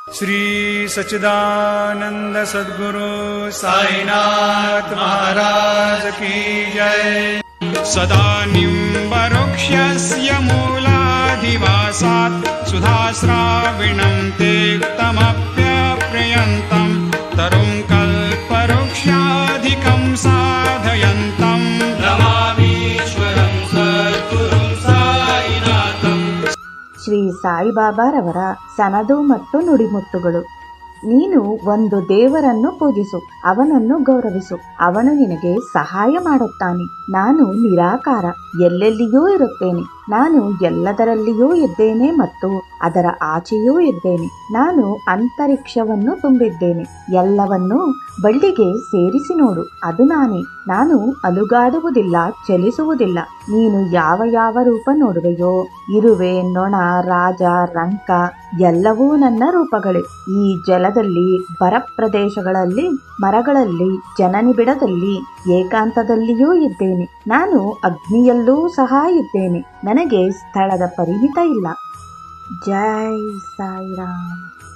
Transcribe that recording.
श्री सच्चिदानंद सद्गुरु साईनाथ महाराज की जय। सदा निम्बवृक्षस्य मूलाधिवासात् सुधाश्राविणं तेक्तमप्यप्रियन्तं तरुं कल्पवृक्षाधिकं साधयन्तं नमामीश्वरं सद्गुरुं साईनाथं। ಶ್ರೀ ಸಾಯಿಬಾಬಾರವರ ಸನದು ಮತ್ತು ನುಡಿಮುತ್ತುಗಳು. ನೀನು ಒಂದು ದೇವರನ್ನು ಪೂಜಿಸು, ಅವನನ್ನು ಗೌರವಿಸು, ಅವನು ನಿನಗೆ ಸಹಾಯ ಮಾಡುತ್ತಾನೆ. ನಾನು ನಿರಾಕಾರ, ಎಲ್ಲೆಲ್ಲಿಯೂ ಇರುತ್ತೇನೆ. ನಾನು ಎಲ್ಲದರಲ್ಲಿಯೂ ಇದ್ದೇನೆ ಮತ್ತು ಅದರ ಆಚೆಯೂ ಇದ್ದೇನೆ. ನಾನು ಅಂತರಿಕ್ಷವನ್ನು ತುಂಬಿದ್ದೇನೆ. ಎಲ್ಲವನ್ನೂ ಬಳ್ಳಿಗೆ ಸೇರಿಸಿ ನೋಡು, ಅದು ನಾನೇ. ನಾನು ಅಲುಗಾಡುವುದಿಲ್ಲ, ಚಲಿಸುವುದಿಲ್ಲ. ನೀನು ಯಾವ ಯಾವ ರೂಪ ನೋಡುವೆಯೋ, ಇರುವೆ, ನೊಣ, ರಾಜ, ರಂಕ ಎಲ್ಲವೂ ನನ್ನ ರೂಪಗಳೇ. ಈ ಜಲದಲ್ಲಿ, ಬರಪ್ರದೇಶಗಳಲ್ಲಿ, ಮರಗಳಲ್ಲಿ, ಜನನಿಬಿಡದಲ್ಲಿ, ಏಕಾಂತದಲ್ಲಿಯೂ ಇದ್ದೇನೆ. ನಾನು ಅಗ್ನಿಯಲ್ಲೂ ಸಹ ಇದ್ದೇನೆ. ನನಗೆ ಸ್ಥಳದ ಪರಿಮಿತ ಇಲ್ಲ. ಜೈ ಸಾಯಿರಾಮ್.